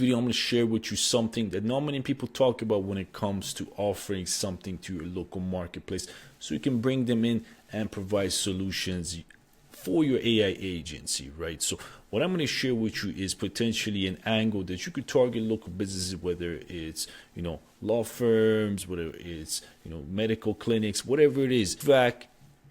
video, I'm going to share with you something that not many people talk about when it comes to offering something to your local marketplace, so you can bring them in and provide solutions for your AI agency, right? So what I'm going to share with you is potentially an angle that you could target local businesses, whether it's, law firms, whether it's, medical clinics, whatever it is. In fact,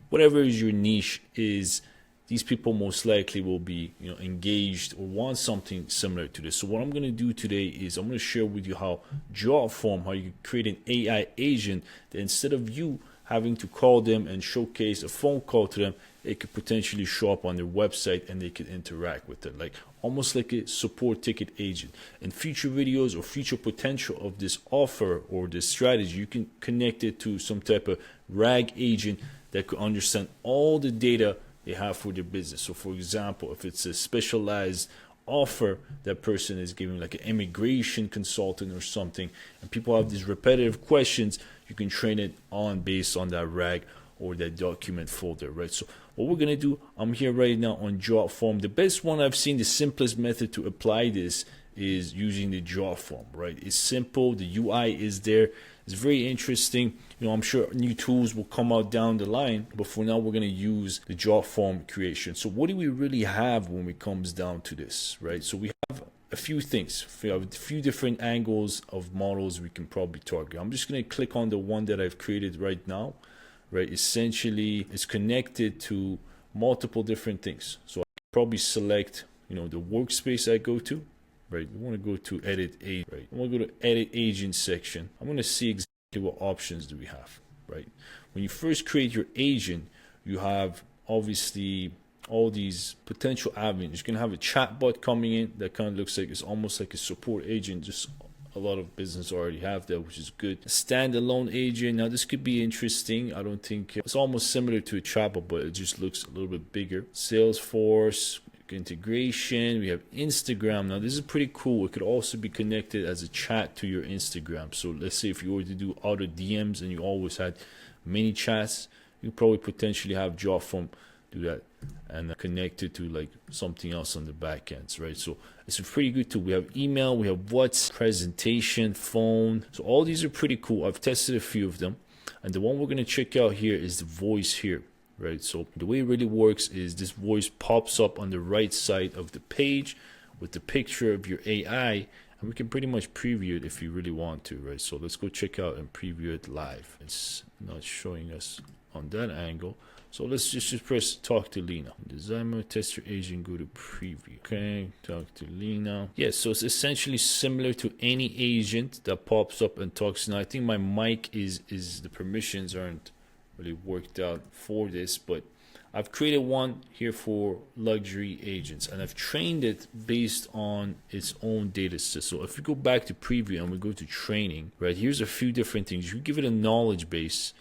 whatever is your niche is, these people most likely will be, engaged or want something similar to this. So what I'm going to do today is I'm going to share with you how Jotform, how you create an AI agent that instead of you having to call them and showcase a phone call to them, it could potentially show up on their website and they could interact with it, like almost like a support ticket agent. In future videos or future potential of this offer or this strategy, you can connect it to some type of RAG agent that could understand all the data they have for their business. So for example, if it's a specialized offer that person is giving, like an immigration consultant or something, and people have these repetitive questions, you can train it on based on that RAG or that document folder, right? So what we're gonna do, I'm here right now on Jotform. The best one I've seen, the simplest method to apply this is using the Jotform, right? It's simple, the UI is there, it's very interesting. I'm sure new tools will come out down the line, but for now we're gonna use the Jotform creation. So what do we really have when it comes down to this, right? So we have a few things. We have a few different angles of models we can probably target. I'm just going to click on the one that I've created right now, right? Essentially, it's connected to multiple different things. So I can probably select, the workspace I go to, right? We want to go to edit agent, right? I want to go to edit agent section. I'm going to see exactly what options do we have, right? When you first create your agent, you have obviously all these potential avenues. You're gonna have a chatbot coming in that kind of looks like it's almost like a support agent. Just a lot of business already have that, which is good. A standalone agent. Now this could be interesting. I don't think it's almost similar to a chatbot, but it just looks a little bit bigger. Salesforce integration. We have Instagram. Now this is pretty cool. It could also be connected as a chat to your Instagram. So let's say if you were to do auto DMs and you always had many chats, you probably potentially have Jotform do that and connect it to like something else on the back ends, right? So it's a pretty good tool. We have email, we have WhatsApp, presentation, phone. So all these are pretty cool. I've tested a few of them, and the one we're going to check out here is the voice here, right? So the way it really works is this voice pops up on the right side of the page with the picture of your AI, and we can pretty much preview it if you really want to, right? So let's go check out and preview it live. It's not showing us on that angle. So let's just press talk to Lena. Design mode, test your agent, go to preview. Okay, talk to Lena. Yes, so it's essentially similar to any agent that pops up and talks. Now I think my mic is the permissions aren't really worked out for this, but I've created one here for luxury agents, and I've trained it based on its own data set. So if we go back to preview and we go to training, right, here's a few different things. You give it a knowledge base,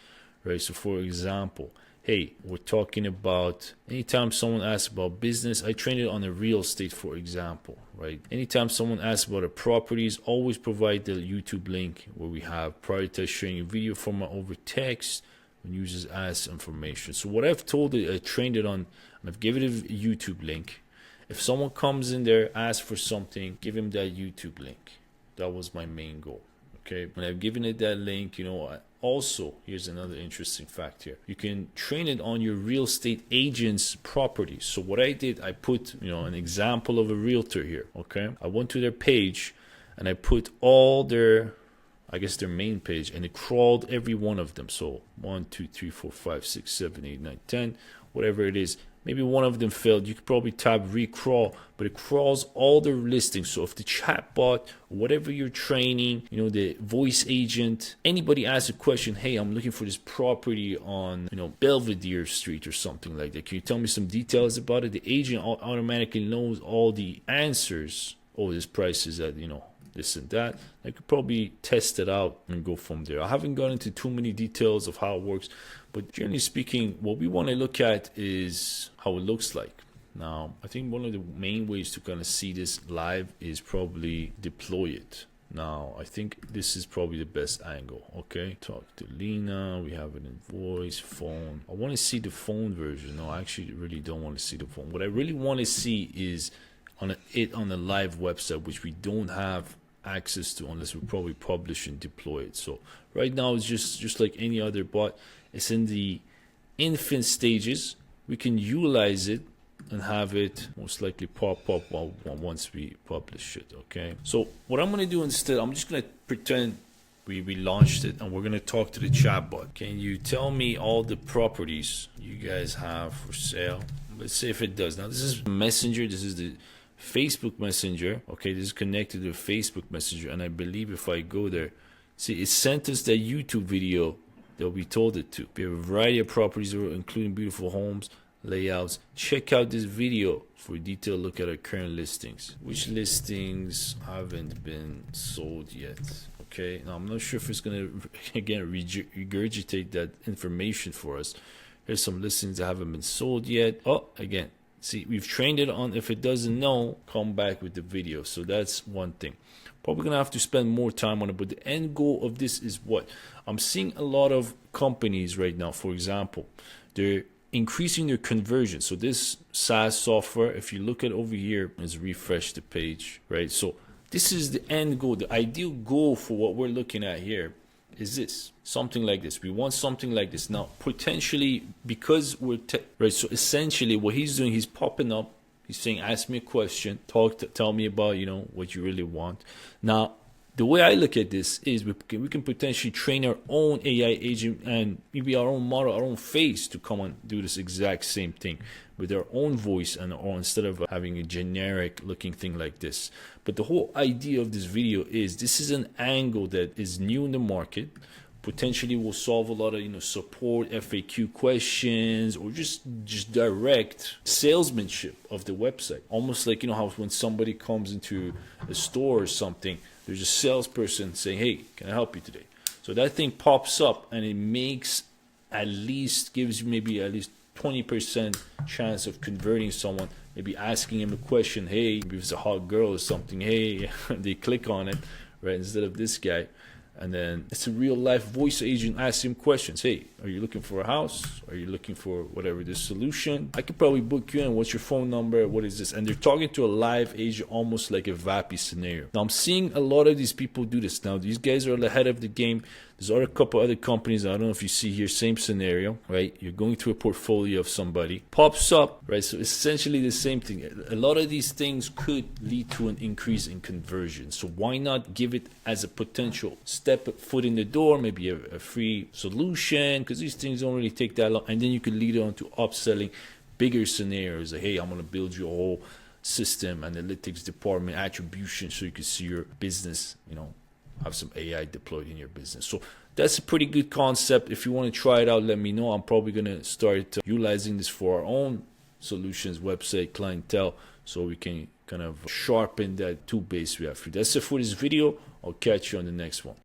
right? So for example, hey, we're talking about anytime someone asks about business, I train it on a real estate, for example, right? Anytime someone asks about a properties, always provide the YouTube link where we have prioritize sharing a video format over text when users ask information. So what I've told it, I trained it on, and I've given it a YouTube link. If someone comes in there, asks for something, give him that YouTube link. That was my main goal. Okay, when I've given it that link, also, here's another interesting fact here. You can train it on your real estate agent's properties. So what I did, I put, an example of a realtor here, okay? I went to their page and I put all their, I guess their main page, and it crawled every one of them. So 1, 2, 3, 4, 5, 6, 7, 8, 9, 10, whatever it is. Maybe one of them failed. You could probably tap recrawl, but it crawls all the listings. So if the chatbot, whatever you're training, the voice agent, anybody asks a question, hey, I'm looking for this property on, Belvedere Street or something like that. Can you tell me some details about it? The agent automatically knows all the answers. Oh, this price is at, this and that. I could probably test it out and go from there. I haven't gone into too many details of how it works, but generally speaking, what we want to look at is how it looks like. Now, I think one of the main ways to kind of see this live is probably deploy it. Now, I think this is probably the best angle. Okay, talk to Lena. We have it in voice, phone. I want to see the phone version. No, I actually really don't want to see the phone. What I really want to see is on a live website, which we don't have access to unless we probably publish and deploy it. So right now it's just like any other bot. It's in the infant stages. We can utilize it and have it most likely pop up once we publish it. Okay, so what I'm going to do instead, I'm just going to pretend we launched it, and we're going to talk to the chatbot. Can you tell me all the properties you guys have for sale? Let's see if it does. Now this is Messenger. This is the Facebook Messenger. Okay, this is connected to Facebook Messenger, and I believe if I go there, see, it sent us that YouTube video that we told it to. We have a variety of properties, including beautiful homes, layouts. Check out this video for a detailed look at our current listings. Which listings haven't been sold yet? Okay, now I'm not sure if it's gonna again regurgitate that information for us. There's some listings that haven't been sold yet. Oh, again, see, we've trained it on, if it doesn't know, come back with the video. So that's one thing. Probably gonna have to spend more time on it, but the end goal of this is what? I'm seeing a lot of companies right now, for example, they're increasing their conversion. So this SaaS software, if you look at over here, is refresh the page, right? So this is the end goal. The ideal goal for what we're looking at here is this, something like this. We want something like this. Now, potentially, because we're right, so essentially what he's doing, he's popping up, he's saying, ask me a question, tell me about, what you really want. Now, the way I look at this is we can potentially train our own AI agent and maybe our own model, our own face to come and do this exact same thing with our own voice, or instead of having a generic looking thing like this. But the whole idea of this video is this is an angle that is new in the market. Potentially will solve a lot of support, FAQ questions, or just direct salesmanship of the website. Almost like how when somebody comes into a store or something, there's a salesperson saying, hey, can I help you today? So that thing pops up and it gives you maybe at least 20% chance of converting someone, maybe asking him a question, hey, if it's a hot girl or something, hey, they click on it, right, instead of this guy. And then it's a real life voice agent asking questions. Hey, are you looking for a house? Are you looking for whatever this solution? I could probably book you in. What's your phone number? What is this? And they're talking to a live agent, almost like a VAPI scenario. Now I'm seeing a lot of these people do this. Now these guys are ahead of the game. There's a couple other companies. I don't know if you see here, same scenario, right? You're going through a portfolio of somebody, pops up, right? So essentially the same thing. A lot of these things could lead to an increase in conversion. So why not give it as a potential foot in the door, maybe a free solution, because these things don't really take that long. And then you could lead on to upselling bigger scenarios. Like, hey, I'm going to build you a whole system, analytics department, attribution, so you can see your business, have some AI deployed in your business. So that's a pretty good concept. If you want to try it out, let me know. I'm probably going to start utilizing this for our own solutions, website, clientele, so we can kind of sharpen that tool base we have. That's it for this video. I'll catch you on the next one.